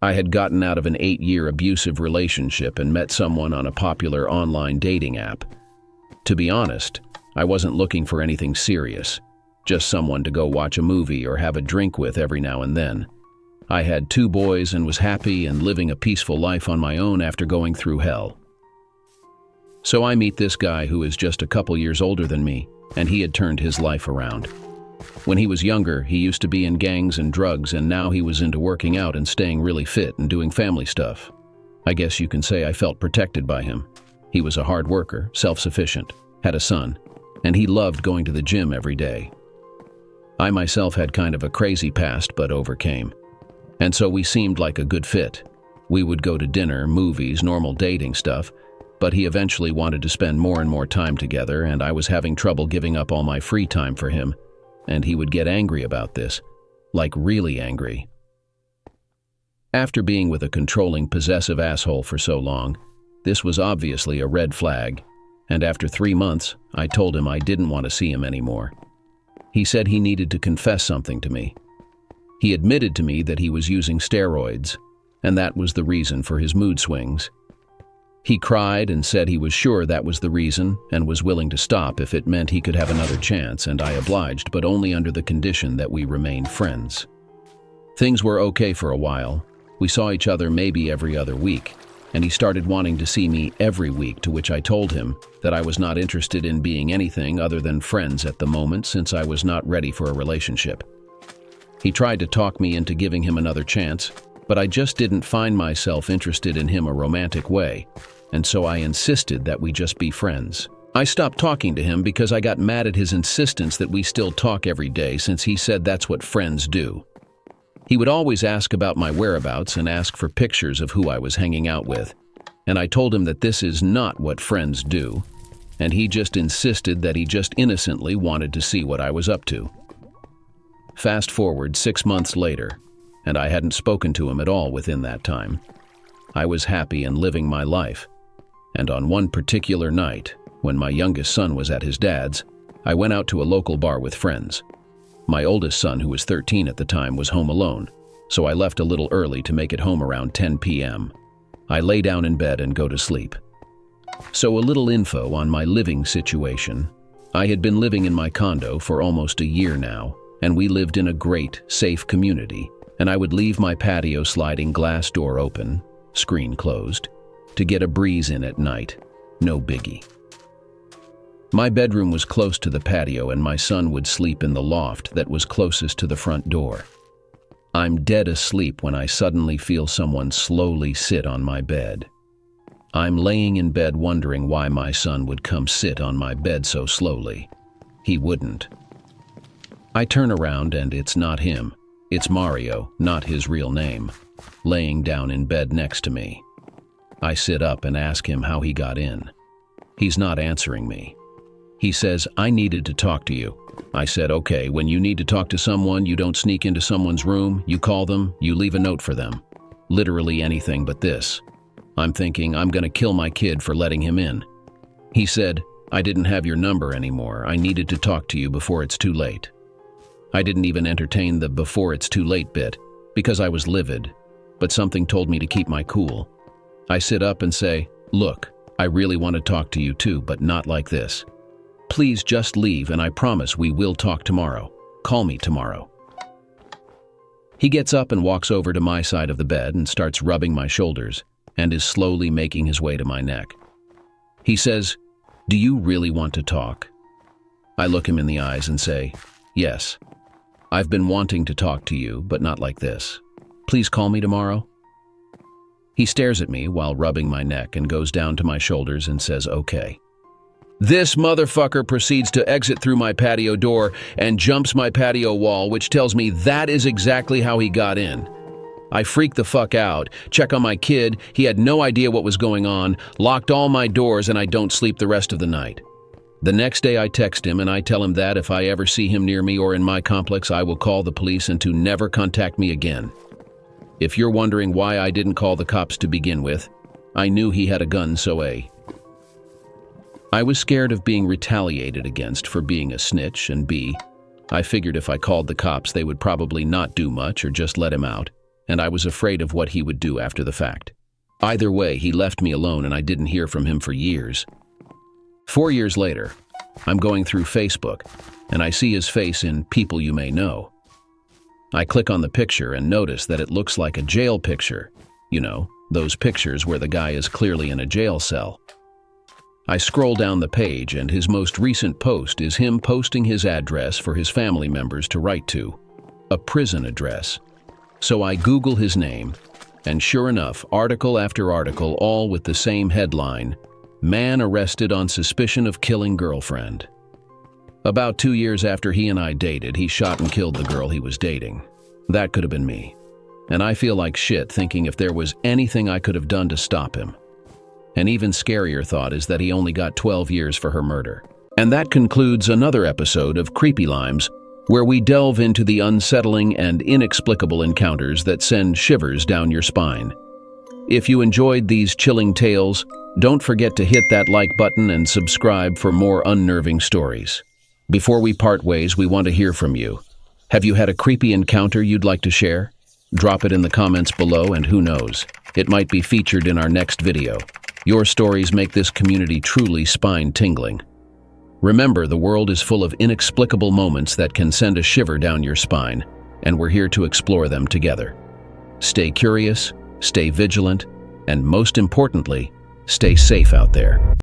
I had gotten out of an 8-year abusive relationship and met someone on a popular online dating app. To be honest, I wasn't looking for anything serious, just someone to go watch a movie or have a drink with every now and then. I had 2 boys and was happy and living a peaceful life on my own after going through hell. So I meet this guy who is just a couple years older than me, and he had turned his life around. When he was younger, he used to be in gangs and drugs, and now he was into working out and staying really fit and doing family stuff. I guess you can say I felt protected by him. He was a hard worker, self-sufficient, had a son, and he loved going to the gym every day. I myself had kind of a crazy past, but overcame. And so we seemed like a good fit. We would go to dinner, movies, normal dating stuff, but he eventually wanted to spend more and more time together, and I was having trouble giving up all my free time for him, and he would get angry about this, like really angry. After being with a controlling, possessive asshole for so long, this was obviously a red flag, and after 3 months, I told him I didn't want to see him anymore. He said he needed to confess something to me. He admitted to me that he was using steroids, and that was the reason for his mood swings. He cried and said he was sure that was the reason and was willing to stop if it meant he could have another chance, and I obliged, but only under the condition that we remained friends. Things were okay for a while. We saw each other maybe every other week, and he started wanting to see me every week, to which I told him that I was not interested in being anything other than friends at the moment, since I was not ready for a relationship. He tried to talk me into giving him another chance, but I just didn't find myself interested in him a romantic way, and so I insisted that we just be friends. I stopped talking to him because I got mad at his insistence that we still talk every day, since he said that's what friends do. He would always ask about my whereabouts and ask for pictures of who I was hanging out with, and I told him that this is not what friends do, and he just insisted that he just innocently wanted to see what I was up to. Fast forward 6 months later, and I hadn't spoken to him at all within that time. I was happy and living my life, and on one particular night, when my youngest son was at his dad's, I went out to a local bar with friends. My oldest son, who was 13 at the time, was home alone, so I left a little early to make it home around 10 p.m. I lay down in bed and go to sleep. So a little info on my living situation. I had been living in my condo for almost a year now, and we lived in a great, safe community, and I would leave my patio sliding glass door open, screen closed, to get a breeze in at night. No biggie. My bedroom was close to the patio, and my son would sleep in the loft that was closest to the front door. I'm dead asleep when I suddenly feel someone slowly sit on my bed. I'm laying in bed wondering why my son would come sit on my bed so slowly. He wouldn't. I turn around and it's not him. It's Mario, not his real name, laying down in bed next to me. I sit up and ask him how he got in. He's not answering me. He says, "I needed to talk to you." I said, "Okay, when you need to talk to someone, you don't sneak into someone's room, you call them, you leave a note for them. Literally anything but this." I'm thinking I'm gonna kill my kid for letting him in. He said, "I didn't have your number anymore. I needed to talk to you before it's too late." I didn't even entertain the "before it's too late" bit because I was livid, but something told me to keep my cool. I sit up and say, "Look, I really want to talk to you too, but not like this. Please just leave, and I promise we will talk tomorrow. Call me tomorrow." He gets up and walks over to my side of the bed and starts rubbing my shoulders and is slowly making his way to my neck. He says, "Do you really want to talk?" I look him in the eyes and say, "Yes. I've been wanting to talk to you, but not like this. Please call me tomorrow." He stares at me while rubbing my neck and goes down to my shoulders and says, "Okay." This motherfucker proceeds to exit through my patio door and jumps my patio wall, which tells me that is exactly how he got in. I freak the fuck out, check on my kid, he had no idea what was going on, locked all my doors, and I don't sleep the rest of the night. The next day I text him and I tell him that if I ever see him near me or in my complex, I will call the police and to never contact me again. If you're wondering why I didn't call the cops to begin with, I knew he had a gun, so I was scared of being retaliated against for being a snitch, and B, I figured if I called the cops they would probably not do much or just let him out, and I was afraid of what he would do after the fact. Either way, he left me alone and I didn't hear from him for years. 4 years later, I'm going through Facebook, and I see his face in People You May Know. I click on the picture and notice that it looks like a jail picture. You know, those pictures where the guy is clearly in a jail cell. I scroll down the page and his most recent post is him posting his address for his family members to write to. A prison address. So I Google his name, and sure enough, article after article, all with the same headline: Man arrested on suspicion of killing girlfriend. About 2 years after he and I dated, he shot and killed the girl he was dating. That could have been me. And I feel like shit thinking if there was anything I could have done to stop him. An even scarier thought is that he only got 12 years for her murder. And that concludes another episode of Creepy Limes, where we delve into the unsettling and inexplicable encounters that send shivers down your spine. If you enjoyed these chilling tales, don't forget to hit that like button and subscribe for more unnerving stories. Before we part ways, we want to hear from you. Have you had a creepy encounter you'd like to share? Drop it in the comments below, and who knows, it might be featured in our next video. Your stories make this community truly spine-tingling. Remember, the world is full of inexplicable moments that can send a shiver down your spine, and we're here to explore them together. Stay curious, stay vigilant, and most importantly, stay safe out there.